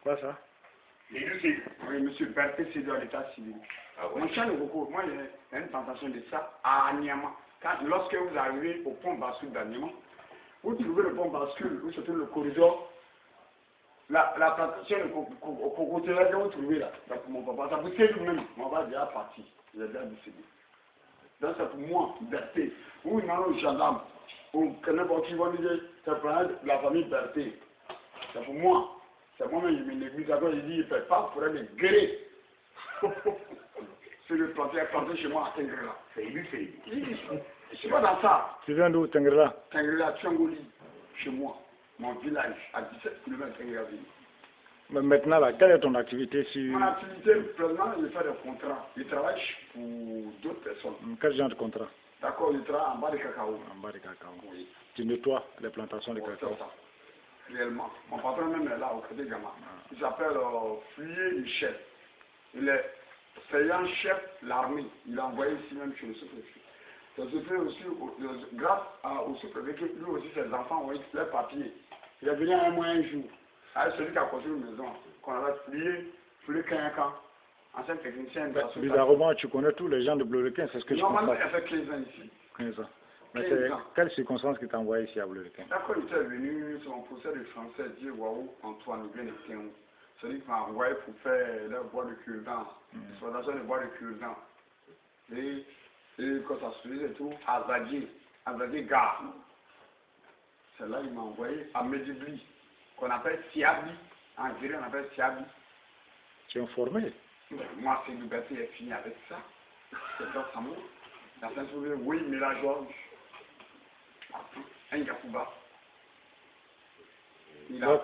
Quoi ça? Oui, monsieur Berthe, c'est dans l'état civil. Ah, ouais. Mon cher Ngoko, moi j'ai une plantation de ça à Niama. Lorsque vous arrivez au pont bascule d'Aniama, vous trouvez le pont bascule, vous trouvez le corridor, la plantation de cocotier que vous trouvez là, c'est pour mon papa, ça vous sait lui-même, mon papa est déjà parti, il est déjà décédé. Donc c'est pour moi, Berthe. Vous demandez aux gendarmes, ou n'importe qui va dire, c'est pour la famille Berthe. C'est pour moi. C'est moi-même, je me néglige, d'accord, il dit, il ne fait pas pour être guéri. C'est le planter chez moi à Tengrela. C'est lui, c'est lui. Je ne suis pas dans ça. Tu viens d'où, Tengrela? Tengrela, Tchangoli, chez moi. Mon village, à 17 km de Tengrela. Mais maintenant, là, quelle est ton activité sur... Mon activité, maintenant, je fais des contrats. Je travaille pour d'autres personnes. Quel genre de contrat? D'accord, je travaille en bas de cacao. En bas de cacao. Oui. Tu nettoies les plantations de cacao. Réellement. Mon patron même est là au Crédit Gamma. Il s'appelle Fouillé le chef. Il est payant chef l'armée. Il a envoyé ici même chez le sous-préfet. Le sous-préfet aussi, grâce au sous-préfet, lui aussi ses enfants ont eu leurs papiers. Il est venu un mois un jour. Avec celui qui a construit une maison, qu'on avait fouillé Kanyakan, ancien technicien de la société. Bizarrement, tu connais tous les gens de Bleurequin, c'est ce que je comprends. Normalement, il a fait 15 ans ici. 15 ans. Mais c'est quelles circonstances qui t'a envoyé ici à Bleurequin? D'accord, il était venu, son professeur de français dit waouh, Antoine, bien été. Celui qui m'a envoyé pour faire la bois de cure-dent, l'exploitation de bois de cure-dent. Et quand ça se faisait tout, à Zadie Gare. C'est là qu'il m'a envoyé à Medibli, qu'on appelle Siabi. En Algérie, on appelle Siabi. Tu es informé? Moi, c'est liberté, est fini avec ça. C'est dans sa mot. La Saint-Souvenir, oui, mais la Georges. Un Yakouba. Donc,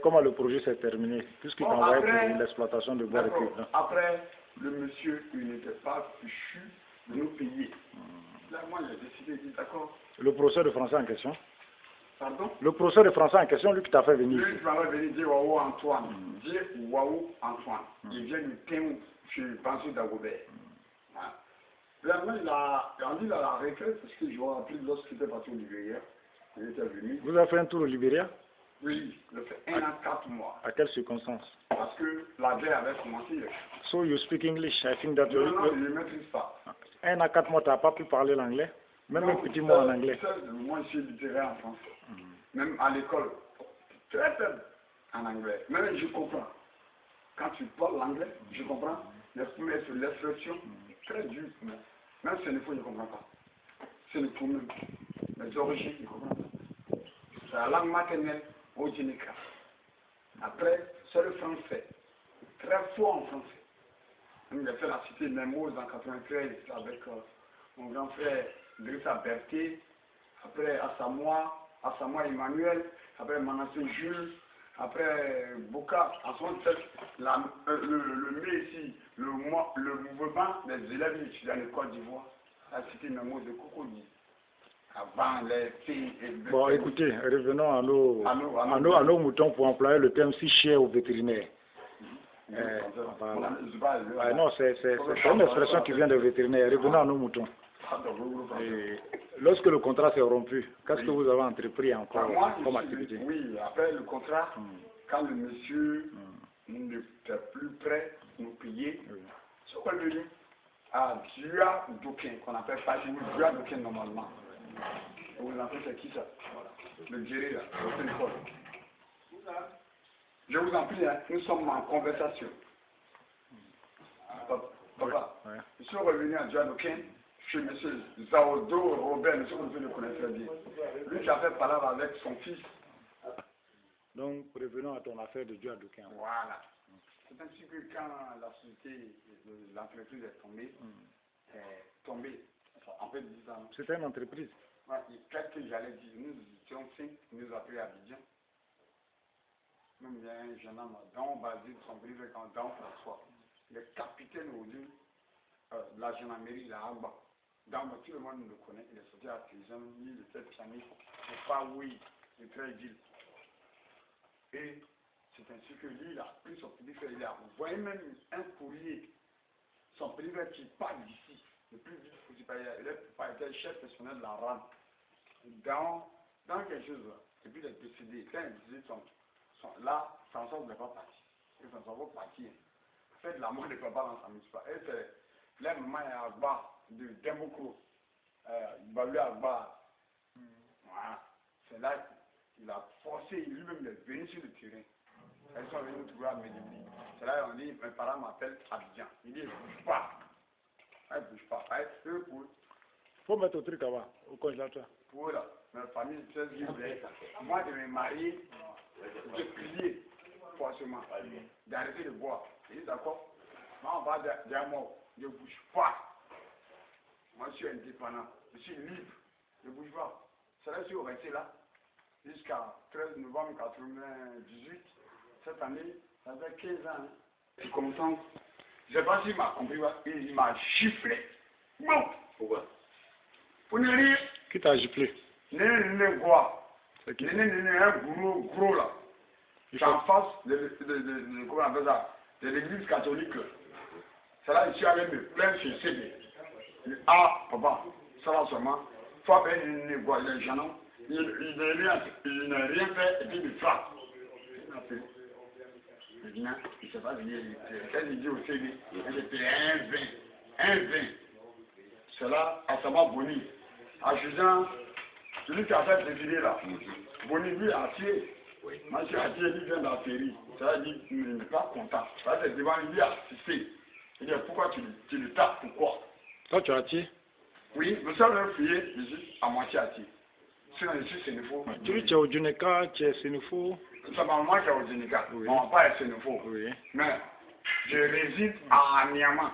comment le projet s'est terminé? Puisqu'il t'a envoyé pour l'exploitation de bois de cuivre. Après, le monsieur, il n'était pas fichu de nous payer. Là, moi, j'ai décidé de dire d'accord. Le professeur de français en question? Pardon? Le professeur de français en question, lui qui t'a fait venir. Lui qui m'a fait venir dire Waouh Antoine. Dire Waouh Antoine. Il vient du Témou, chez Bansu d'Agobert. Vraiment, il a dit à la retraite, parce que je me rappelle lorsqu'il était parti au Libéria, il était venu. Vous avez fait un tour au Libéria? Oui, il a fait 1 an 4 mois. À quelles circonstances? Parce que la guerre avait commencé. So you speak English? I think that non, je ne maîtrise pas. 1 an 4 mois, tu n'as pas pu parler l'anglais? Même un petit mot en anglais? Moi, je suis littéraire en français. Même à l'école, très faible en anglais. Même je comprends. Quand tu parles l'anglais, je comprends. L'expression, très dur. Même ce n'est pas, je ne comprends pas. C'est le tout même. Les origines, je ne comprends pas. C'est la langue maternelle au Généca. Après, c'est le français. Très fort en français. J'ai fait la cité Nemours en 93 avec mon grand frère Drissa Berthet. Après, à Samoa Emmanuel. Après, Manassé Jules. Après, Boka. En 67, le mai ici, le mouvement des élèves étudiants de Côte d'Ivoire. La cité Nemours de Cocody. Avant les filles et... Bon, écoutez, revenons à nos moutons pour employer le terme si cher aux vétérinaires. Non, c'est une expression qui vient des vétérinaires. Revenons à nos moutons. Et lorsque le contrat s'est rompu, qu'est-ce que vous avez entrepris encore comme activité? Oui, après le contrat, quand le monsieur n'était plus prêt à nous payer, ce qu'on est venu à Dua Dokin, qu'on appelle pas chez nous Dua Dokin normalement. Vous en faites c'est qui ça? Voilà. Le Djéré là, au téléphone. Je vous en prie, hein, nous sommes en conversation. Papa, je suis revenu à Dua Dokin. Chez M. Zaodo Robert, M. Vous le connaissez très bien. Lui qui a fait parler avec son fils. Donc, revenons à ton affaire de Dua Dokin. Voilà. C'est ainsi que quand la société, l'entreprise est tombée, en fait, 10 ans. C'était une entreprise? Ouais, qu'est-ce que j'allais dire? Nous étions 5, nous appelons Abidjan. Même il y a un jeune homme, Don Basile, son privé quand Don François. Le capitaine aujourd'hui, de la gendarmerie, la Agba. Tout le monde le connaît, il est sorti à prison, il était pianiste, c'est pas oui, il est très vil. Et c'est ainsi que lui, il a pris son petit frère, il a envoyé même un courrier, son petit frère qui part d'ici, le plus vite possible, il est été chef personnel de la RAN, dans quelque chose là, et puis il est décédé, quand il disait là, Sanson ne peut pas partir. Et Sanson va partir. Faites la mort de papa dans sa mise pas. Et c'est là, maman est à bas de Dembokro. Balou à bas. Voilà. C'est là qu'il a forcé lui-même de venir sur le terrain. Elles sont venues trouver à Médébli. C'est là qu'on dit, mes parents m'appellent Abidjan. Il dit, ne bouge pas. Elle ne bouge pas. Faut mettre au truc là-bas, au congélateur. Pour là, ma famille, 16 livres. Moi, de me marier, de prier, forcément, d'arrêter de boire. Il dit, d'accord, moi, on va d'un mot, ne bouge pas. Moi, je suis indépendant, je suis libre, ne bouge pas. C'est là que je suis resté là, jusqu'à 13 novembre 1998. Cette année, ça fait 15 ans. Hein. Et comme ça, je ne sais pas s'il m'a compris, il m'a giflé. Bon. Pourquoi? Pour ne rien. Qui t'a giflé? Néné quoi? Néné un gros là. C'est en face comment on appelle ça? De l'église catholique. C'est là que je suis allé me plaindre chez CD. Ah, papa, ça va seulement. Faut appeler Néné quoi? Les gens, il n'a rien fait et puis il frappe. Il ne sait pas venir. Quand il dit au CD, il était un 20. C'est là, à Sama Boni. Ajudant, celui qui a fait défiler là. Boni, lui, a tiré. Moi, je suis attiré, lui vient d'affaire. Ça veut dire qu'il n'est pas content. Ça veut dire devant lui, assisté. Il dit, pourquoi tu le tapes? Pourquoi? Toi, tu as tiré? Oui, nous sommes un fouillé, je suis à moitié attiré. Sinon, je suis sénéfo. Tu dis, tu es au Djuneka, tu es sénéfo? C'est pas moi qui est au Djuneka. Oui. Mon père est sénéfo. Oui. Mais, je réside à Niamey.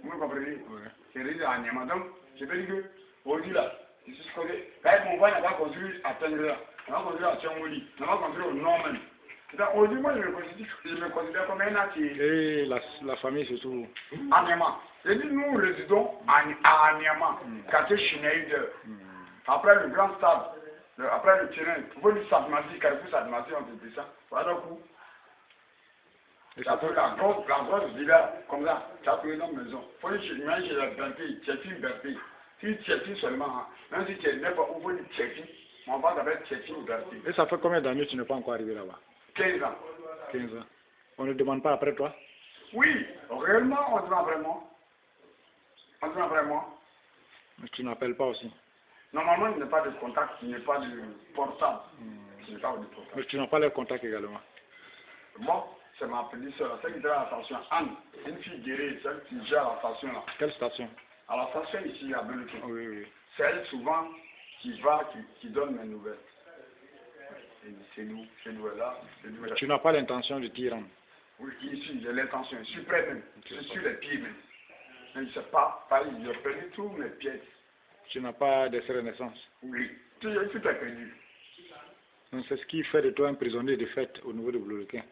Vous comprenez? Oui. Je réside à Niamey. Donc, je peux dire que, aujourd'hui là, je suis scolaire. Quand mon père n'a pas construit à Tengra, n'a pas construit à Tchangoli, n'a pas construit au Norman. Donc, aujourd'hui, moi, je me considère comme un attiré. Et la famille, c'est tout. À Niamey. Je dis, nous résidons à Niamey, quartier Chinéide. Après le grand stade, après le terrain, vous voyez le Sadmasi, Carrefour Sadmasi, on se dit ça. Voilà le coup. La grosse villa, comme ça, tu as trouvé dans la maison. Il faut que tu imagines la Berthe, Tchéfi, Berthe. Si Tchéfi seulement, hein, même si tu n'es pas au bout de Tchéfi, on va d'abord Tchéfi ou Berthe. Et ça fait combien d'années que tu n'es pas encore arrivé là-bas? 15 ans. 15 ans. On ne demande pas après toi? Oui, réellement, on demande vraiment. On demande vraiment. Mais tu n'appelles pas aussi? Normalement, il n'y a pas de contact, il n'y a pas de portable. Il n'y a pas de portable. Mais tu n'as pas les contacts également? Bon, c'est ma petite soeur, celle qui gère la station, Anne, une fille guérie, celle qui gère la station là. Quelle station? À la station ici, à Beluquin. Oui, oui. C'est elle souvent qui va, qui donne mes nouvelles. C'est nous là. Tu n'as pas l'intention de t'y rendre? Oui, ici, j'ai l'intention, je suis prêt même. Je suis les pieds même. Mais je ne sais pas, j'ai perdu tous mes pièces. Tu n'as pas de renaissance? Oui, tout est perdu. Donc c'est ce qui fait de toi un prisonnier de fait au niveau de Beluquin.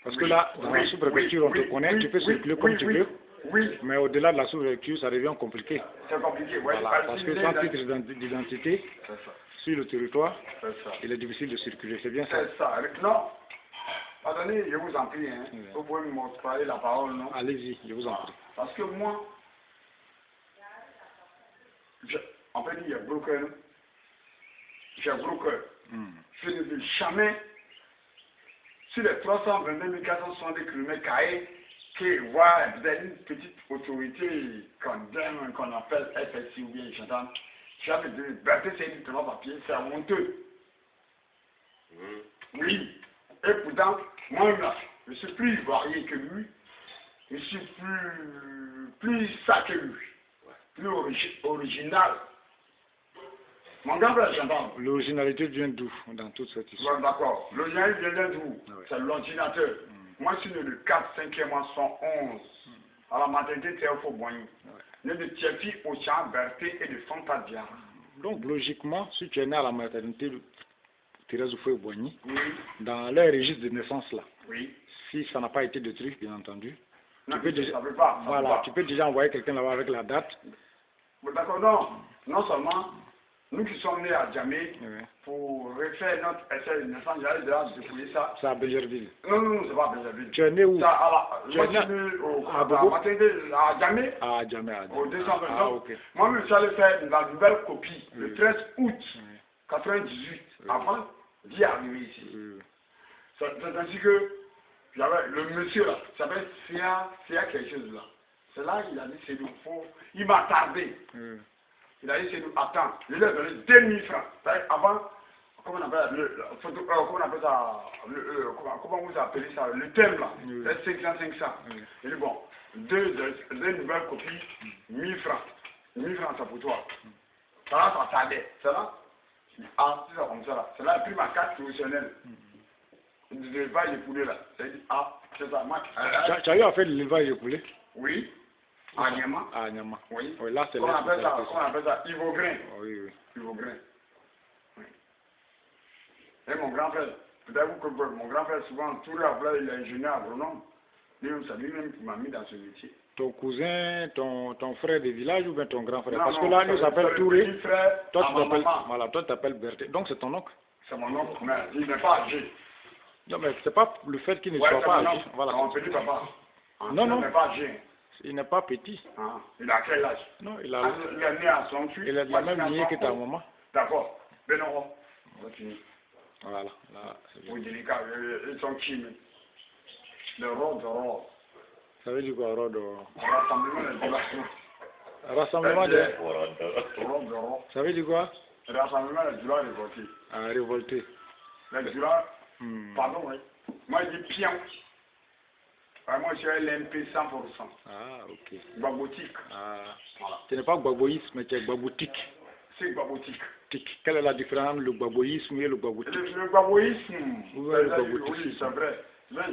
Parce que là, dans la sous-préfecture, on te connaît, tu peux circuler comme tu veux. Oui. Mais au-delà de la sous-préfecture, ça devient compliqué. C'est compliqué, oui. Voilà, parce que sans titre d'identité, sur le territoire, il est difficile de circuler. C'est bien ça? C'est ça. Non. Pardonnez, je vous en prie, hein. Vous pouvez me montrer la parole, non? Allez-y, je vous en prie. Parce que moi, on peut dire, il y a broker. J'ai broker. Je ne veux jamais, sur les 322 460 km carrés, que voir une petite autorité qu'on appelle FSI ou bien gendarme, jamais de battre ces littéralement papier, c'est honteux. Oui. Et pourtant, moi là, je suis plus varié que lui, je suis plus ça que lui, plus original. Mon gars, c'est gendarme. L'originalité vient d'où dans toute cette histoire? D'accord. L'originalité vient d'où? C'est l'ordinateur. Moi, je suis né le 4, 5e mois 111. À la maternité, c'est au Faux-Boigny. Né de Tchéfi, Ochan, Berthe et de Fantadia. Donc, logiquement, si tu es né à la maternité de Thérèse Faux-Boigny, dans leur registre de naissance là, si ça n'a pas été détruit, bien entendu, non, tu peux déjà, tu peux déjà envoyer quelqu'un là-bas avec la date. D'accord, non. Non seulement, nous qui sommes nés à Djamé, pour refaire notre essai de naissance, j'allais déjà dépouiller ça. C'est à Bégerville. Non, c'est pas à Bégerville. Tu es né où? Moi, je suis né à Djamé. À Djamé, au 220. Ah, ok. Moi, je suis allé faire la nouvelle copie le 13 août 98. Avant, d'y arriver ici. C'est ainsi que j'avais le monsieur là, ça s'appelle Sia quelque chose là. C'est là qu'il a dit c'est nous faux. Il m'a tardé. Il a dit c'est nous attends. Je lui ai donné 2000 francs. Avant, comment on appelle ça, comment vous appelez ça, le thème là, c'est 500. Il dit bon, deux nouvelles copies, 1000 francs. 1000 francs ça pour toi. Ça là, ça tardait. C'est là. Ah, c'est ça comme ça là. C'est là, il a pris ma carte professionnelle. L'élevage de poulet là. C'est dit, ah, c'est ça. Tu as eu à faire de l'élevage de poulet? Oui. À Niama. À Niama. Oui. Oui, là c'est on appelle ça Ivogrin. Oui. Ivogrin. Oui. Et mon grand frère, peut-être que mon grand frère souvent, tout le temps, il est ingénieur agronome. C'est lui-même qui m'a mis dans ce métier. Ton cousin, ton frère de village ou bien ton grand frère? Non, parce que là, nous s'appelle Touré. Toi, tu t'appelles Berthe. Donc c'est ton oncle? C'est mon oncle, mais il n'est pas âgé. Non, mais c'est pas le fait qu'il ne soit pas âgé. Voilà. Mon petit papa. Non. Il n'est pas âgé. Il n'est pas petit. Ah, il a quel âge? Non, il est né à son fils. Il est de la même lignée que ta maman. D'accord. Ben non. Continue. Voilà. Là, c'est délicat. Ils sont qui? Le rôde. Ça veut dire quoi, rôde? Rassemblement de... Rôde. Ça veut dire quoi? Rassemblement des Dula révoltés. Ah, révolté. Les Dula, pardon, oui. Moi, je dis pion. Moi, je suis LMP 100%. Ah, ok. Gbabotique. Ah. Voilà. Ce n'est pas gbaboïsme, mais c'est gbabotique. C'est gbabotique. Quelle est la différence entre le gbaboïsme et le gbabotique? Le gbaboïsme, oui, c'est vrai.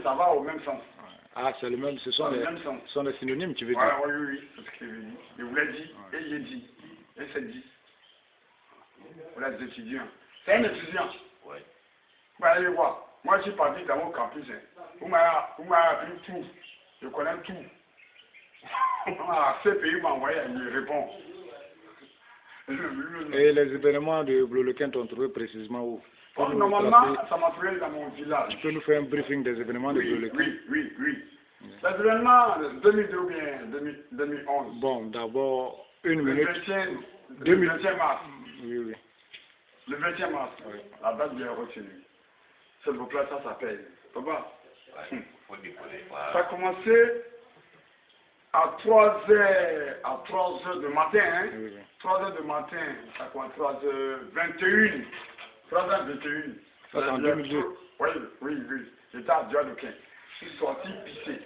Ça va au même sens. Ah, c'est le même, ce sont des synonymes, tu veux dire? Oui, c'est ce qu'il veut dire. Je vous l'ai dit, et il dit, et c'est dit. Voilà des étudiants. C'est un étudiant. Oui. Vous allez voir. Moi, je suis parti dans mon campus. Vous m'avez appris tout. Je connais tout. Ce pays m'a envoyé, il répond. Et les événements de Blolequin t'ont trouvé précisément où? Normalement, ça m'a trouvé dans mon village. Tu peux nous faire un briefing des événements de Blolequin? Oui. Les événements 2002 ou bien 2011. Bon, d'abord, une minute. Le 20e mars. Oui. Le 20e mars. Oui. La date bien retenue. S'il vous plaît, ça s'appelle. Papa. Ça a commencé à 3h du matin. Hein? Oui. 3h du matin. Ça commence à 3h21. 3h21. Ça, c'est en 2002. Oui. J'étais à Diadoquin. Je suis sorti pisser.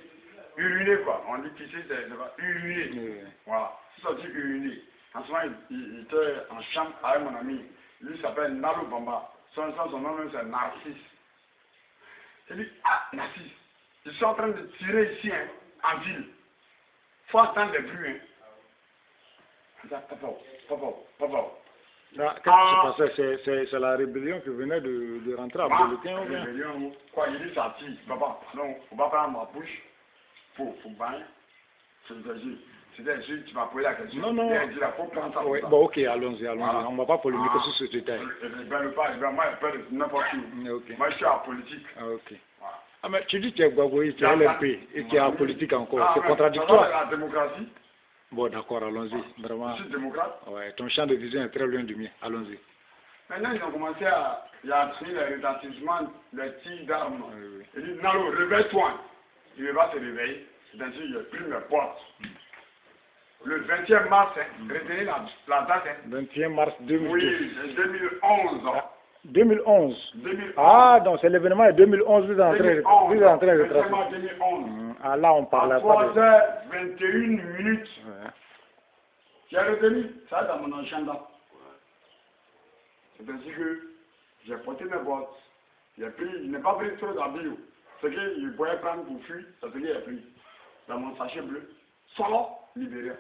Uriner quoi. On dit pisser, c'est uriner. Oui. Voilà. Je suis sorti uriner. En ce moment, il était en chambre avec mon ami. Lui s'appelle Nalo Bamba. Son nom c'est Narcisse. Il dit, Narcisse, je suis en train de tirer ici, hein, en ville. Il faut entendre des bruits. Hein. Papa. Qu'est-ce qui se passait? C'est la rébellion qui venait de rentrer à Blolequin ou bien? Rébellion, quoi, il dit ça tire. Papa, non, on va prendre ma bouche. Faut bailler. C'est-à-dire, tu m'as posé la question. Non. Oui. Bon, ok, allons-y. Voilà. On ne va pas polémiquer sur ce détail. Je ne vais pas, moi, je peux n'importe où. Okay. Moi, je suis en politique. Ok. Voilà. Ah, mais tu dis que tu es Gbaboïste, tu es LMP et tu es en politique encore. C'est contradictoire. La démocratie. Bon, d'accord, allons-y. Vraiment. Je suis démocrate. Ouais, ton champ de vision est très loin du mien. Allons-y. Maintenant, ils ont commencé à. Il y a les retentissements, les tirs d'armes. Oui. Ils disent, non, réveille-toi. Il ne va pas se réveiller. C'est ainsi qu'il a pris mes portes. Le 20e mars, retenez la date. 21 mars 2012. Oui, 2011. 2011. Ah, donc c'est l'événement de 2011, vous êtes en train de retracer. 2011. Ah, là, on parlait pas de... 3h21 minutes. Ouais. J'ai retenu ça dans mon agenda. C'est ainsi que j'ai porté mes bottes. Il n'a pas pris trop d'habits. Ce qu'il pouvait prendre pour fuir, c'est ce qu'il a pris. Dans mon sachet bleu. Sort Libéria.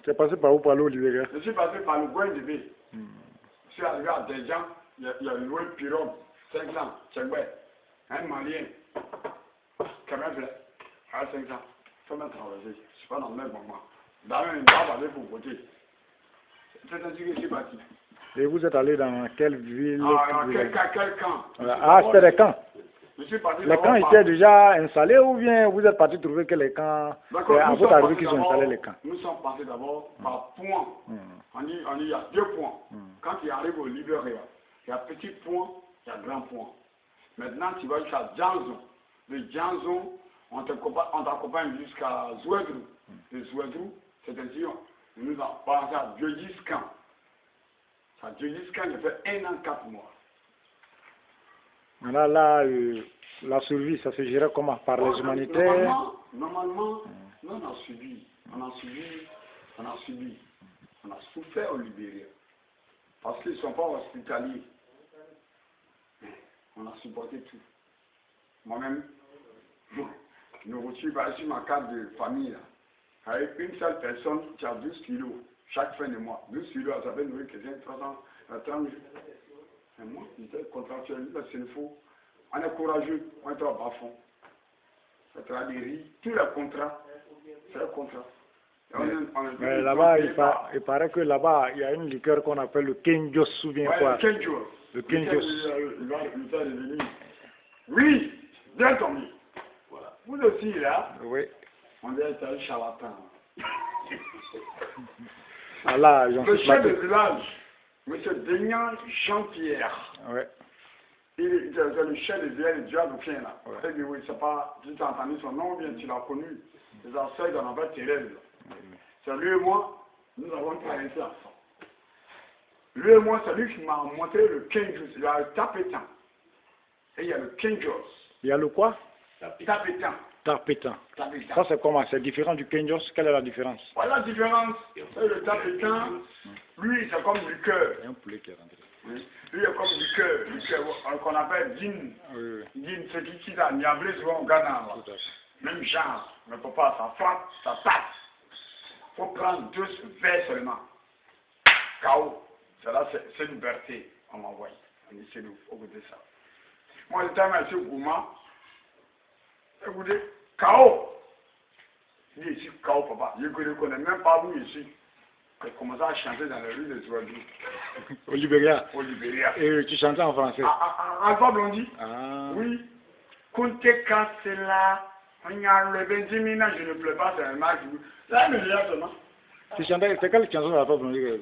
C'est passé par où, par l'eau, Libéria? Je suis passé par le coin de B. Je suis arrivé à Dejan, il y a loué pirogue, 500, Tchèque, un Malien, Cameroun, à 500. Faut me traverser, je ne suis pas dans le même moment. Dans une barbe avec pour côté. C'est ainsi que je suis parti. Et vous êtes allé dans quelle ville? Quel camp? Ah, c'était des camps. Les camps étaient déjà installés ou bien vous êtes parti trouver que les camps, c'est à votre arrivée qu'ils ont installé les camps? Nous sommes passés d'abord par point. On dit il y a 2 points. Quand il arrive au Libéria, il y a petit point il y a Grand Point. Maintenant, tu vas jusqu'à Djanzo. De Djanzo, on t'accompagne jusqu'à Zouedrou. De Zouedrou, c'est-à-dire, nous avons pensé à Djodjiskan. À Djodjiskan, il fait 1 an, 4 mois. Maintenant, là, la survie, ça se gérait comment? Par les humanitaires? Normalement, nous, on a subi. On a souffert au Libéria. Parce qu'ils ne sont pas hospitaliers. On a supporté tout. Moi-même, je reçu par ici ma carte de famille. Là. Avec une seule personne qui a 12 kilos chaque fin de mois. 12 kilos, ça fait nourrir quelqu'un 330 jours. Et moi, j'étais contractuel, c'est une faux. On est courageux, on est à bas fond. Ça travaille des riz, tous les contrats, c'est un contrat. Mais là-bas, il paraît que là-bas, il y a une liqueur qu'on appelle le Kenjos, souviens-toi. Le Kenjos. Le Kenjos. Oui, bien tombé. Voilà. Vous aussi, là, oui. On dirait que c'est un charlatan. Ah là, le chef de village, M. Deignan Jean-Pierre. Oui. C'est le chef de village du Diable là. Ouais. Oui, c'est pas, tu as entendu son nom, bien tu l'as connu. Les ancêtres d'en avait Thérèse. C'est lui et moi, nous avons traversé ensemble. Lui et moi, c'est lui qui m'a montré le Kenjos. Il y a le tapetan. Et il y a le Kenjos. Il y a le quoi? Tapetan. Tapetan. Ça c'est comment? C'est différent du Kenjos? Quelle est la différence? Voilà la différence. Le tapetan, lui c'est comme du cœur. Il y a un poulet qui est rentré. Lui est comme du cœur qu'on appelle djinn. Oui. Djinn, c'est qui a niablé souvent au Ghana. Même genre, mais papa, ça frappe, ça tape. Il faut prendre 2 verres seulement. KO. C'est une liberté, on m'envoie. On essaie de goûter ça. Moi, j'étais à M. Gouma. Écoutez, KO. Il dit ici, KO, papa. Je ne connais même pas où ici. J'ai commencé à chanter dans les rues de Zouadou. Au Libéria. Au Libéria. Et tu chantais en français? Alpha Blondie. Ah. Oui. Kunte Kassela. On y a le Benjamina, je ne pleure pas, c'est un match. Là, mais là seulement. Tu chantais, c'est quelle chanson d'Alpha Blondie?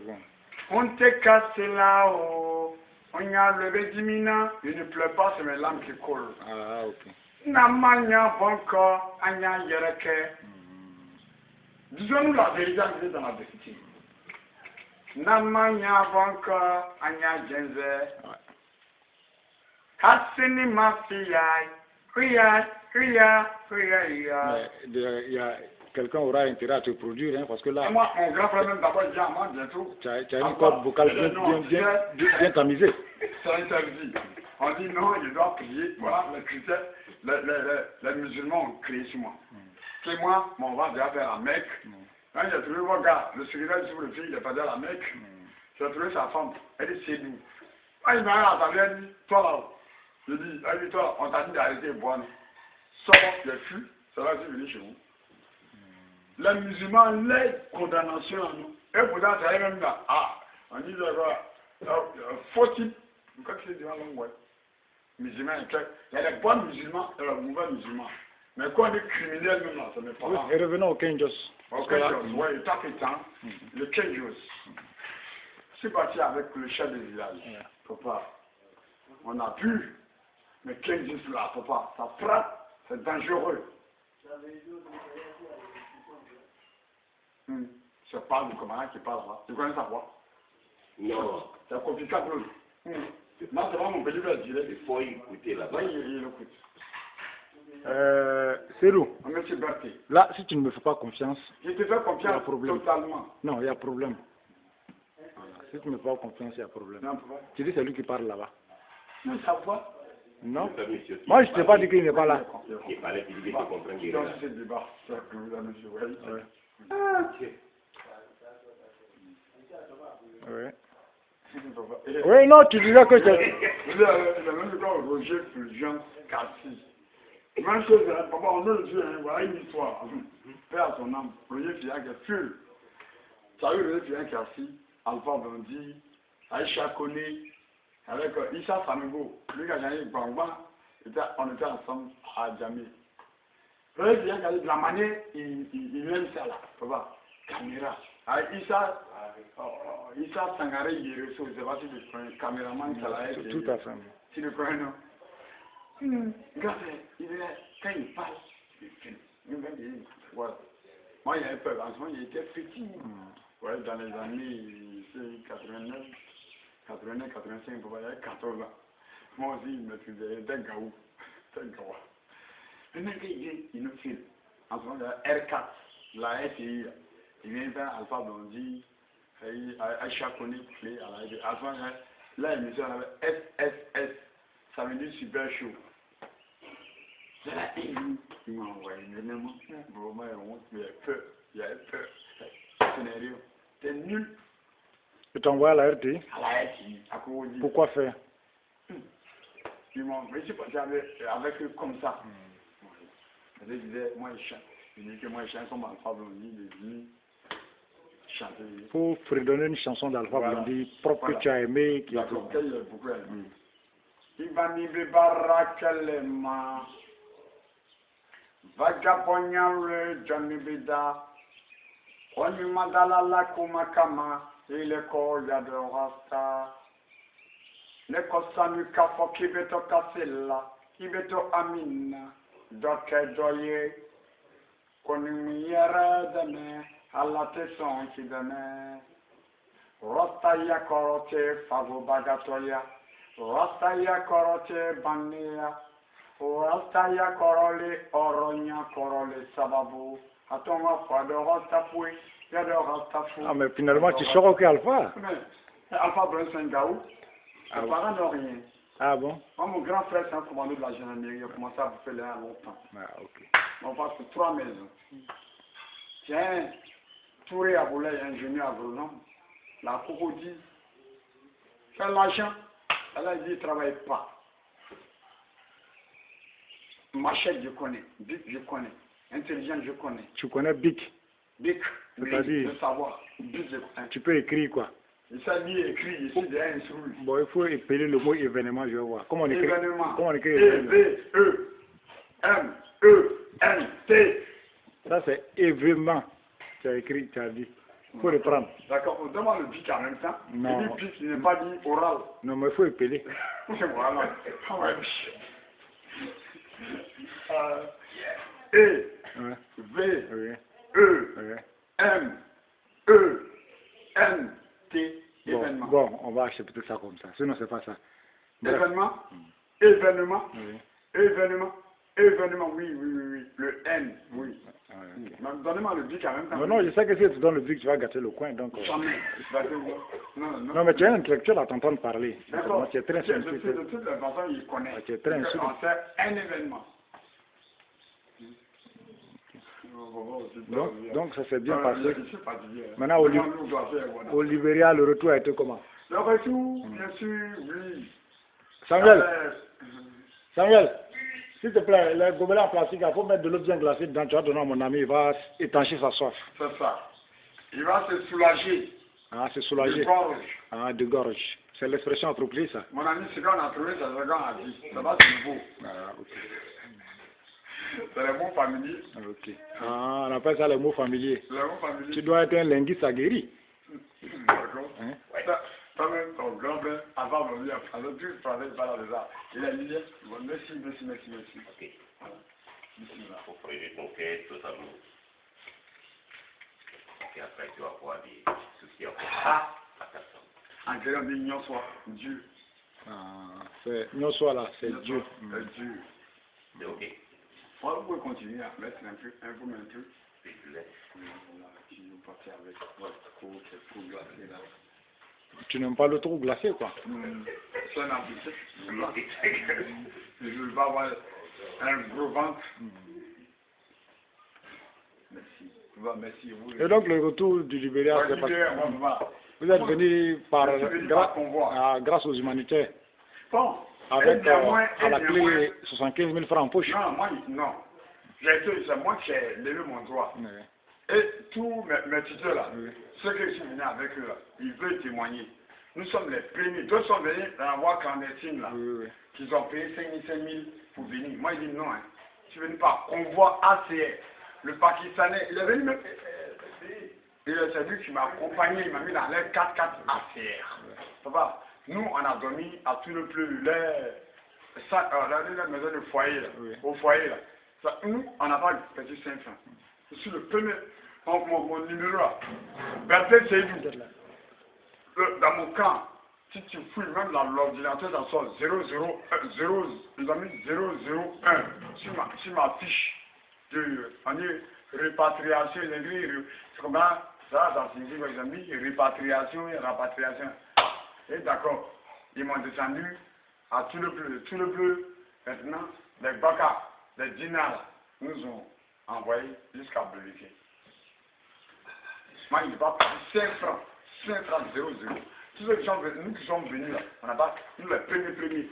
Kunte Kassela. On y a le Benjamina, je ne pleure pas, c'est mes larmes qui coulent. Ah, ok. Namanya Bonko, Anya Yereke. Disons-nous la vérité dans la vérité. Namanya Bonko, Anya Genze. Kassini Mafia. Il y a quelqu'un aura intérêt à te produire, hein, parce que là. Et moi, mon grand frère même d'abord dit à moi bientôt. Tu as une corde vocale bien tamisée. C'est interdit. On dit non, je dois prier. Voilà, les chrétiens, les musulmans ont crié sur moi. Et moi, on va déjà faire la Mecque. Quand j'ai trouvé mon gars, le secrétaire sur le fils, il est pas à la Mecque. J'ai trouvé sa femme, elle dit c'est nous. Quand il m'a entendu, elle dit, toi là-haut. Je dis, allez, toi, on t'a dit d'arrêter de boire. Sors les flux, ça va venir chez vous. Les musulmans, les condamnations à nous. Et pourtant, ça est même là. Ah, on dit d'accord, faut-il, quand c'est du long, ouais. Musulmans, il y a les bons musulmans et les mauvais musulmans. Mais quand on est criminel, même là, ça n'est pas. Oui, et revenons au Kenjos. Au Kenjos, oui, il tape le Kenjos. Je suis parti avec le chef du village. Papa, on a pu. Mais Kenjos là, papa, ça frappe, c'est dangereux. C'est pas le commandant qui parle là. Tu connais sa voix? Non. C'est compliqué pour lui. Non, c'est pas mon petit frère, il faut écouter là-bas. Oui, il écoute. Célou. Monsieur Berthe. Là, si tu ne me fais pas confiance. Je te fais confiance totalement. Non, il y a problème. Voilà. Si tu ne me fais pas confiance, il y a problème. Non, pourquoi? Tu dis c'est lui qui parle là-bas. Non, sa voix. Non. Moi, je ne t'ai pas dit qu'il n'est pas là. Il parlait, il dit que tu comprends qu'il est là. là. C'est débat. Monsieur, oui. Ah, tiens. Oui. Oui, non, tu disais que tu... Le même temps, Roger Fulgence Cassis. Même chose, papa, on a le jeu, voilà une histoire. Père à son âme, Roger Fulgence Cassis. Tu as eu Roger Fulgence Cassis, Alpha Blondie, Aïcha Kone, avec Issa Sanogo. Lui qui a gagné Bangba, on était ensemble à Djamé. Roger Fulgence Cassis, de la manière, il aime ça là, papa. Caméra. Issa, Issa Sangaré, il reçoit, je ne sais pas si tu connais, caméraman, ça l'a été. Tout à fait. Tu le connais, non? Regarde, quand il parle, il filme. Voilà. Moi, il y avait peur. En ce moment, il était petit. Ouais, dans les années 89, 85, il y avait 14 ans. Moi aussi, il me faisait des gaou. Le mec, il nous filme. En ce moment, il y a R4, la SI. Il vient faire Alpha Blondie, Aïcha Konik, clé à la. À ce moment, là, l'émission avait SSS. Ça veut dire super chaud. C'est là, il m'a envoyé énormément. Vraiment, il y a peur. Il y a peur. C'est nul. Tu t'envoies à la RT? À la RT, à Kouodi. Pourquoi faire? Ils m'ont envoyé, je passais avec eux comme ça. Je disais, moi, je chante. Je dis que moi, je chante comme Alpha Blondie, il est venu chanter. Il faut fredonner une chanson d'Alpha Blondie propre que tu as aimé. D'accord, qu'il a beaucoup aimé. Ibani Bibarakalema Vagabonyale Johnny Bida Oni Madalala Kumakama Ileko Yado Rasta Neko Sanu Kafo Kibeto Kasela Kibeto Amina Doke Doye Konumiyere Deme Alate Son Kideme Rasta Yakorote Favo Bagatoya Rastaya korote bania, Rastaya korole oronya korole sababu, Atonga fado rastafui, yado rastafui. Ah mais finalement tu sors aucun Alpha. Alpha Brunson Gaou, ça parle de rien. Ah bon? Moi mon grand frère c'est un commando de la gendarmerie, il a commencé à bouffer là longtemps. Ah ok. On passe pour 3 maisons. Tiens, Touré à Boulay, ingénieur agronome, la crocodile, fait l'argent. Alors il dit, il ne travaille pas. Machette, je connais. Bic, je connais. Intelligent, je connais. Tu connais Bic? Bic, c'est-à-dire? De savoir. Bic, je connais. Tu peux écrire quoi? Il s'est mis écrit ici derrière une souris. Bon, il faut épeler le mot événement, je vais voir. Comment on écrit? Événement. Comment on écrit événement? E-V-E-M-E-N-T. Ça c'est événement. Tu as écrit, tu as dit. Il faut le prendre. D'accord, on demande le bic en même temps. Non. Il dit bic, il n'est pas dit oral. Non, mais il faut épeler. Voilà. E, V, E, M, E, N, T, événement. Bon, on va accepter ça comme ça. Sinon, c'est pas ça. Événement, événement, événement, événement, oui. Le N, oui. Donnez-moi le bic en même temps. Non, je sais que si tu donnes le bic, tu vas gâter le coin. Donc, jamais. Non, mais tu es un intellectuel à t'entendre parler. D'accord. Tu es très De toute façon, il connaît. Tu es très insulté. On fait un événement. Donc ça s'est bien passé. Maintenant, au Libéria, le retour a été comment? Le retour, bien sûr, oui. Samuel, s'il te plaît, les gobelins en plastique, il faut mettre de l'eau bien glacée dedans. Tu vas donner à mon ami, il va étancher sa soif. C'est ça. Il va se soulager. Ah, se soulager. De gorge. Ah, de gorge. C'est l'expression appropriée, ça. Mon ami, c'est quand on a trouvé ça, c'est quand on a dit. Ça va, c'est nouveau. Ah, ok. C'est les mots familiers. Ok. Ah, on appelle ça les mots familiers. Les mots familiers. Tu dois être un linguiste aguerri. D'accord. Toi-même, ton grand-père, avant de venir, avant tout, il parlait de ça. Il a dit, bon, merci. Ok. Voilà. Il faut projeter ton cœur totalement. Et après, tu vas pouvoir dire ceci en à ta femme. En créant des nions soit Dieu. Ah, c'est non soit là, c'est Dieu. Dieu. C'est ok. Vous pouvez continuer à mettre un peu. Et tu laisses. Tu partir avec votre peau qui est tout glacée là. Tu n'aimes pas le trop glacé, quoi. C'est un ambitieux. Je veux pas avoir un gros ventre. Merci. Et donc, le retour du Libéria, c'est parce que vous êtes venu grâce aux humanitaires. Bon. Avec à la clé 75 000 francs en poche. Non. C'est moi qui ai levé mon droit. Oui. Et tous mes tuteurs là, ceux qui sont venus avec eux là, ils veulent témoigner. Nous sommes les premiers. D'autres sont venus dans la voie clandestine là, qu'ils ont payé 5 000 pour venir. Moi, je dis non. Je suis venu par convoi ACR. Le Pakistanais, il est venu me payer Et c'est lui qui m'a accompagné, il m'a mis dans les 4x4 ACR. Papa, nous, on a dormi à tout le plus, la maison de foyer, là, au foyer, là. Ça, nous, on n'a pas petit 5 francs. Je suis le premier, mon numéro là. Bertrand Seydou, dans mon camp, si tu fouilles même dans l'ordinateur, ça sort 001, ils ont mis 001 sur ma fiche. On dit répatriation, c'est comment ça signifie, ils ont mis répatriation et rapatriation. Et d'accord, ils m'ont descendu à tout le bleu. Maintenant, les Baka, les dinars nous ont envoyé jusqu'à Bleuvier. Moi, il n'est pas pris 5 francs 00. Tous ceux qui sont venus, nous qui sommes venus là, on n'a pas, nous les premiers.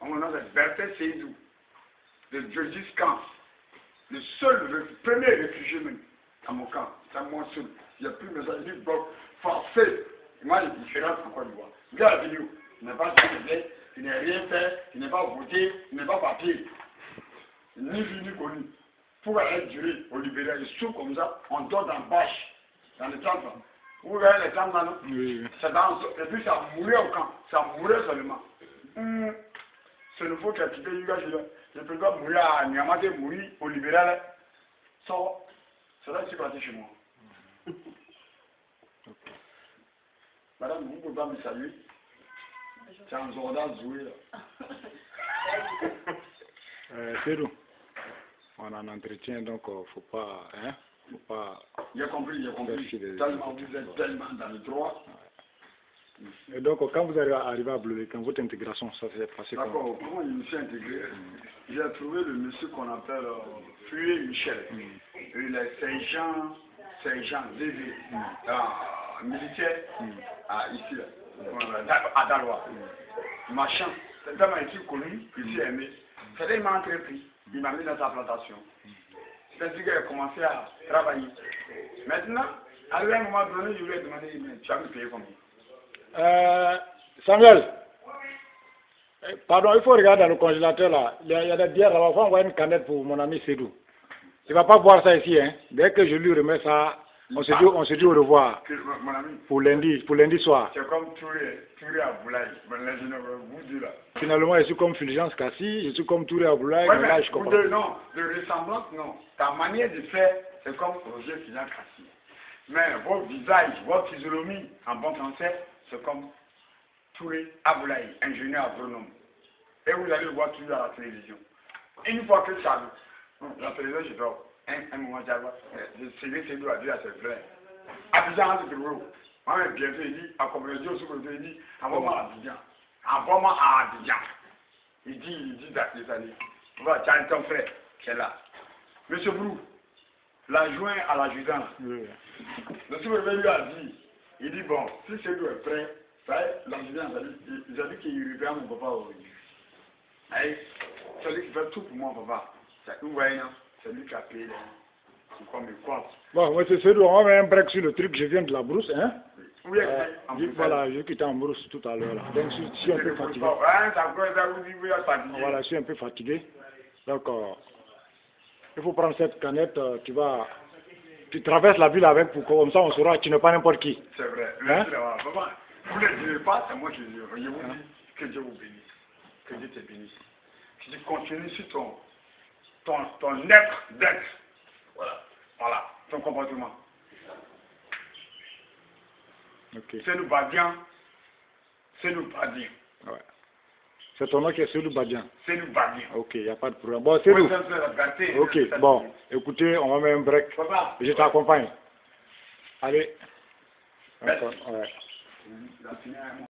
On a Bertrand Seydou, de Georges Camp, le premier réfugié même, à mon camp, c'est moi seul. Il n'y a plus de message, il dit, bon, forcé. Moi, il est différent encore une fois. Regarde la vidéo, il n'a pas fait, il n'a rien fait, il n'a pas voté, il n'a pas papier. Ni vu ni connu. Pour aller durer au libéral, il saute comme ça, on dort dans bâche, dans les tentes. Vous voyez les tentes là, non? Oui. Et puis ça mourait au camp, ça mourait seulement. C'est le faux qui a quitté Yuga, je peux pas mourir à Niamate, mourir au libéral. C'est là que je suis parti chez moi. Madame, vous pouvez pas me saluer? C'est un Zorda Zoué là. C'est nous. On a un entretien, donc faut pas. J'ai compris. Tellement vous êtes tellement dans le droit. Et donc, quand vous arrivez à Bleuvier, quand votre intégration, ça s'est passé comment? D'accord, comment je me suis intégré? J'ai trouvé le monsieur qu'on appelle Fué Michel. Il est Saint-Jean, militaire, ici, là, à Dalois. Machin, c'est tellement été connu, il s'est aimé. C'est-à-dire, il m'a entrepris, il m'a mis dans sa plantation. C'est-à-dire qu'il a commencé à travailler. Maintenant, à un moment donné, je lui ai demandé, tu as me payé combien? Samuel, pardon, il faut regarder dans le congélateur là. Il y a des bières là-bas. Il faut envoyer une canette pour mon ami Sédou. Il ne va pas boire ça ici. Hein. Dès que je lui remets ça, on se dit au revoir. Mon ami, pour lundi soir. C'est comme Touré à Boulaye. Vous dites là. Finalement, je suis comme Fulgence Kassi, je suis comme Touré à Boulaye. Ouais, mais là, je comprends. Non, de ressemblance, non. Ta manière de faire, c'est comme Roger Fulgence Kassi. Mais votre visage, votre physionomie, en bon français, c'est comme Touré Aboulaye, ingénieur agronome. Et vous allez le voir toujours à la télévision. Une fois que ça, la télévision, je dors. Un moment, c'est lui a dit à ses frères. Abidjan, c'est tout. Moi, bien fait, il dit, à comme Dieu, il dit, envoie-moi à Abidjan. Envoie-moi à Abidjan. Il dit, voilà, tu as ton frère qui est là. Monsieur Brou, l'adjoint à l'adjudant. Le sous-préfet lui a dit, il dit, bon, si c'est lui est prêt, l'adjudant, il a dit qu'il revient à mon papa aujourd'hui. C'est lui qui fait tout pour moi, papa. Vous voyez, c'est lui qui a payé comme il compte. Bon, moi, c'est celui, on met un break sur le truc, je viens de la brousse, hein? Oui, voilà, je quittais en brousse tout à l'heure. Donc, je suis un peu fatigué. Voilà, je suis un peu fatigué. Donc, il faut prendre cette canette, tu traverses la ville avec, pour comme ça on saura que tu n'es pas n'importe qui. C'est vrai. Hein? Vous ne le direz pas, c'est moi qui le dis. Je vous dis que Dieu vous bénisse. Que Dieu te bénisse. Je dis, continue sur ton être d'être. Voilà, ton comportement. Okay. C'est nous Badian. C'est nous Badian. Ouais. C'est ton nom qui est Sédou Badian. C'est nous Badian. Ok, il n'y a pas de problème. Bon, c'est nous. Ok, bon, écoutez, on va mettre un break. Papa. Je t'accompagne. Allez. D'accord, ouais.